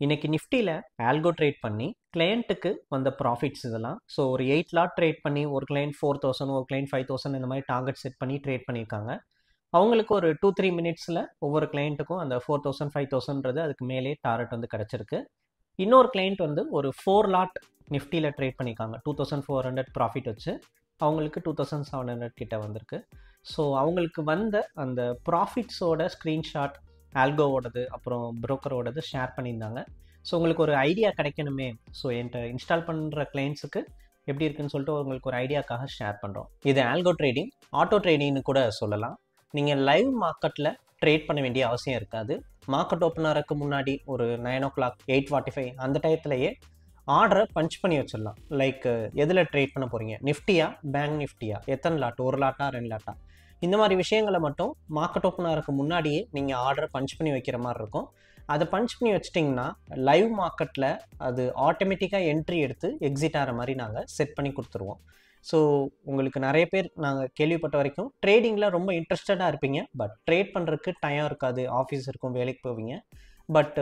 இன்னைக்கு நிஃப்டியில் algo trade பண்ணி கிளையண்ட்டுக்கு வந்த ப்ராஃபிட்ஸ் இதெல்லாம். ஸோ ஒரு 8 லாட் ட்ரேட் பண்ணி ஒரு கிளைண்ட் 4000 ஒரு கிளைண்ட் 5000 இந்த மாதிரி டார்கெட் செட் பண்ணி ட்ரேட் பண்ணியிருக்காங்க. அவங்களுக்கு ஒரு 2-3 மினிட்ஸில் ஒவ்வொரு கிளைண்ட்டுக்கும் அந்த 4000 5000ன்றது அதுக்கு மேலே டார்கெட் வந்து கிடச்சிருக்கு. இன்னொரு கிளைண்ட் வந்து ஒரு 4 லாட் நிஃப்டியில் ட்ரேட் பண்ணியிருக்காங்க. 2400 ப்ராஃபிட் வச்சு அவங்களுக்கு 2700 கிட்ட வந்திருக்கு. ஸோ அவங்களுக்கு வந்த அந்த ப்ராஃபிட்ஸோட ஸ்க்ரீன்ஷாட் ஆல்கோவோடது அப்புறம் ப்ரோக்கரோடது ஷேர் பண்ணியிருந்தாங்க. ஸோ உங்களுக்கு ஒரு ஐடியா கிடைக்கணுமே, ஸோ என்கிட்ட இன்ஸ்டால் பண்ணுற கிளைண்ட்ஸுக்கு எப்படி இருக்குன்னு சொல்லிட்டு உங்களுக்கு ஒரு ஐடியாக்காக ஷேர் பண்ணுறோம். இது ஆல்கோ ட்ரேடிங், ஆட்டோ ட்ரேடிங்னு கூட சொல்லலாம். நீங்கள் லைவ் மார்க்கெட்டில் ட்ரேட் பண்ண வேண்டிய அவசியம் இருக்காது. மார்க்கெட் ஓப்பன் ஆகிறதுக்கு முன்னாடி ஒரு 9 o'clock 8:45 அந்த டயத்துலையே ஆர்டரை பஞ்ச் பண்ணி வச்சிடலாம். லைக் எதில் ட்ரேட் பண்ண போகிறீங்க, நிஃப்டியா பேங்க் நிஃப்டியா, எத்தனை லாட், 1 லாட்டா 2 லாட்டா, இந்த மாதிரி விஷயங்களை மட்டும் மார்க்கெட் ஓப்பன் ஆகிறதுக்கு முன்னாடியே நீங்கள் ஆர்டரை பஞ்ச் பண்ணி வைக்கிற மாதிரி இருக்கும். அதை பஞ்ச் பண்ணி வச்சிட்டிங்கன்னா லைவ் மார்க்கெட்டில் அது ஆட்டோமேட்டிக்காக என்ட்ரி எடுத்து எக்ஸிட் ஆகிற மாதிரி நாங்கள் செட் பண்ணி கொடுத்துருவோம். ஸோ உங்களுக்கு நிறைய பேர் நாங்கள் கேள்விப்பட்ட வரைக்கும் ட்ரேடிங்கில் ரொம்ப இன்ட்ரெஸ்டடாக இருப்பீங்க, பட் ட்ரேட் பண்ணுறதுக்கு டைம் இருக்காது, ஆஃபீஸ் இருக்கும், வேலைக்கு போவீங்க. பட்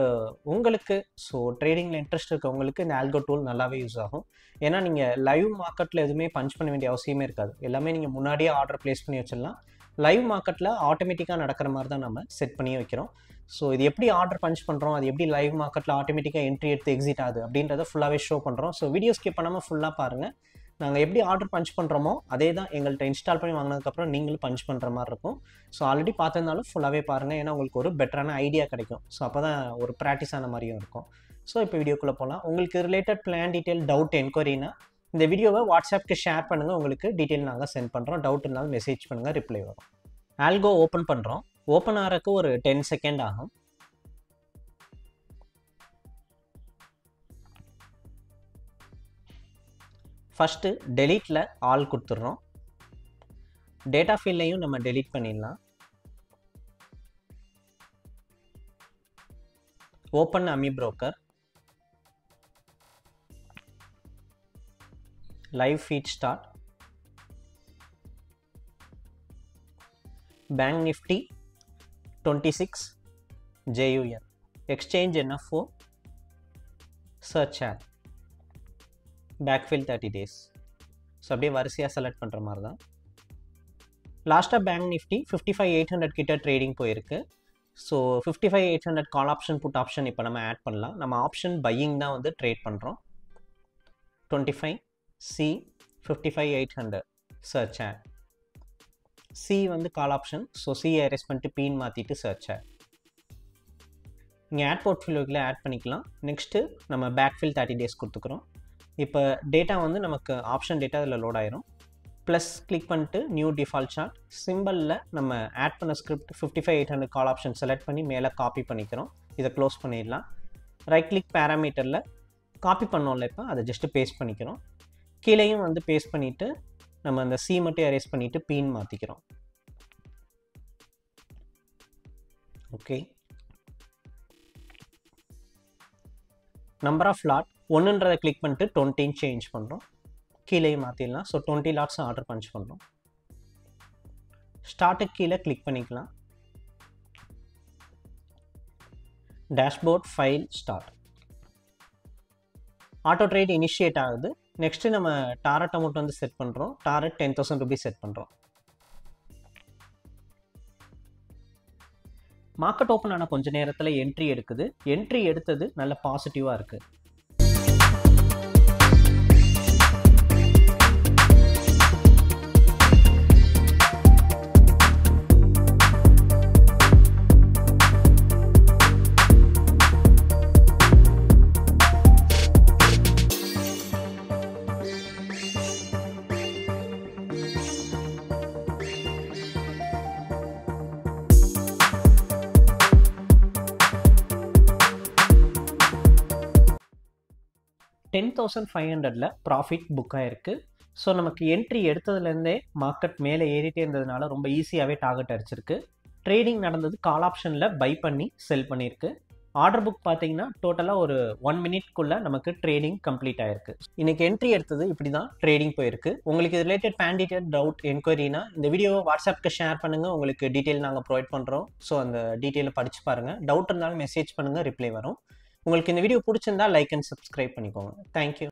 உங்களுக்கு ஸோ ட்ரேடிங்கில் இன்ட்ரெஸ்ட் இருக்கவங்களுக்கு இந்த ஆல்கோ டூல் நல்லாவே யூஸ் ஆகும். ஏன்னா நீங்கள் லைவ் மார்க்கெட்டில் எதுவுமே பஞ்ச் பண்ண வேண்டிய அவசியமே இருக்காது. எல்லாமே நீங்கள் முன்னாடியே ஆர்டர் ப்ளேஸ் பண்ணி வச்சிடலாம். லைவ் மார்க்கெட்டில் ஆட்டோமேட்டிக்காக நடக்கிற மாதிரி தான் நம்ம செட் பண்ணி வைக்கிறோம். ஸோ இது எப்படி ஆர்டர் பஞ்ச் பண்ணுறோம், அது எப்படி லைவ் மார்க்கெட்டில் ஆட்டோமேட்டிக்காக என்ட்ரி எடுத்து எக்ஸிட் ஆகுது அப்படின்றத ஃபுல்லாகவே ஷோ பண்ணுறோம். ஸோ வீடியோ ஸ்கிப் பண்ணாமல் ஃபுல்லாக பாருங்கள். நாங்கள் எப்படி ஆர்டர் பஞ்ச் பண்ணுறோமோ அதே தான் எங்கள்கிட்ட இன்ஸ்டால் பண்ணி வாங்கினதுக்கப்புறம் நீங்களும் பஞ்ச் பண்ணுற மாதிரி இருக்கும். ஸோ ஆல்ரெடி பார்த்துருந்தாலும் ஃபுல்லாகவே பாருங்கள், ஏன்னா உங்களுக்கு ஒரு பெட்டரான ஐடியா கிடைக்கும். ஸோ அப்போ தான் ஒரு ப்ராக்டிஸ் ஆன மாதிரியும் இருக்கும். ஸோ இப்போ வீடியோக்குள்ளே போகலாம். உங்களுக்கு ரிலேட்டட் பிளான் டீட்டெயில் டவுட் என்கொயரினா இந்த வீடியோவை வாட்ஸ்அப்க்கு ஷேர் பண்ணுங்கள், உங்களுக்கு டீட்டெயில் நாங்கள் சென்ட் பண்ணுறோம். டவுட் இருந்தாலும் மெசேஜ் பண்ணுங்கள், ரிப்ளை வரும். ஆல்கோ ஓப்பன் பண்ணுறோம். ஓப்பன் ஆகிறதுக்கு ஒரு 10 செகண்ட் ஆகும். ஃபஸ்ட்டு டெலீட்டில் ஆல் கொடுத்துட்றோம். டேட்டா ஃபீல்டையும் நம்ம டெலீட் பண்ணிடலாம். Open AmiBroker, live feed start, bank Nifty 26 JUN, exchange NFO, search add, backfill 30 days. So அப்படியே வரிசையாக செலக்ட் பண்ணுற மாதிரி தான். லாஸ்ட்டாக பேங்க் நிஃப்டி 55,800 கிட்ட ட்ரேடிங் போயிருக்கு. So 55,800 call option put option இப்போ நம்ம ஆட் பண்ணலாம். நம்ம ஆப்ஷன் பையிங் தான் வந்து ட்ரேட் பண்ணுறோம். 25C 55,800 search add. சி வந்து கால் ஆப்ஷன், ஸோ சியை எரேஸ் பண்ணிட்டு பீன் மாற்றிட்டு சர்ச் ஆட். இங்கே ஆட் போர்ட்ஃபோலியோவில் ஆட் பண்ணிக்கலாம். நெக்ஸ்ட்டு நம்ம பேக்ஃபில் 30 days கொடுத்துக்கிறோம். இப்போ டேட்டா வந்து நமக்கு ஆப்ஷன் டேட்டா இதில் லோட் ஆயிரும். ப்ளஸ் கிளிக் பண்ணிட்டு நியூ டிஃபால்ட் சார்ட் சிம்பிளில் நம்ம ஆட் பண்ண ஸ்கிரிப்ட் 55,800 கால் ஆப்ஷன் செலக்ட் பண்ணி மேலே காப்பி பண்ணிக்கிறோம். இதை க்ளோஸ் பண்ணிடலாம். ரைட் கிளிக் பேராமீட்டரில் காப்பி பண்ணோம்ல, இப்போ அதை ஜஸ்ட்டு பேஸ்ட் பண்ணிக்கிறோம். கீழேயும் வந்து பேஸ்ட் பண்ணிவிட்டு நம்ம அந்த சி மட்டும் எரேஸ் பண்ணிவிட்டு பீன் மாற்றிக்கிறோம். ஓகே, நம்பர் ஆஃப் லாட் 1ன்றதை கிளிக் பண்ணிட்டு 20 சேஞ்ச் பண்ணுறோம். கீழேயும் மாற்றிடலாம். ஸோ 20 லாட்ஸ் ஆர்டர் பஞ்ச் பண்ணுறோம். ஸ்டார்ட்டுக்கு கீழே கிளிக் பண்ணிக்கலாம். Dashboard file start. Auto trade initiate ஆகுது. நெக்ஸ்ட்டு நம்ம டாரட் அமௌண்ட் வந்து செட் பண்ணுறோம். டாரட் 10,000 rupees செட் பண்ணுறோம். மார்க்கெட் ஓப்பன் ஆன கொஞ்ச நேரத்தில் என்ட்ரி எடுக்குது. என்ட்ரி எடுத்தது நல்ல பாசிட்டிவாக இருக்குது. $10,500 ப்ராஃபிட் புக் ஆகிருக்கு. ஸோ நமக்கு என்ட்ரி எடுத்ததுலேருந்தே மார்க்கெட் மேலே ஏறிட்டே இருந்ததுனால ரொம்ப ஈஸியாகவே டார்கெட் அடிச்சிருக்கு. ட்ரேடிங் நடந்தது கால் ஆப்ஷனில் பை பண்ணி செல் பண்ணியிருக்கு. ஆர்டர் புக் பார்த்தீங்கன்னா டோட்டலாக ஒரு 1 minute நமக்கு ட்ரேடிங் கம்ப்ளீட் ஆயிருக்கு. இன்றைக்கி என்ட்ரி எடுத்தது இப்படி தான் ட்ரேடிங் போயிருக்கு. உங்களுக்கு இது ரிலேட்டட் பேன் டீட்டெயில் டவுட் என்கொயரினா இந்த வீடியோவை வாட்ஸ்அப்க்கு ஷேர் பண்ணுங்கள், உங்களுக்கு டீட்டெயில் நாங்கள் ப்ரொவைட் பண்ணுறோம். ஸோ அந்த டீட்டெயிலை படித்து பாருங்கள். டவுட் இருந்தாலும் மெசேஜ் பண்ணுங்கள், ரிப்ளை வரும். உங்களுக்கு இந்த வீடியோ பிடிச்சிருந்தா லைக் அண்ட் சப்ஸ்கிரைப் பண்ணிக்கோங்க. தேங்க்யூ.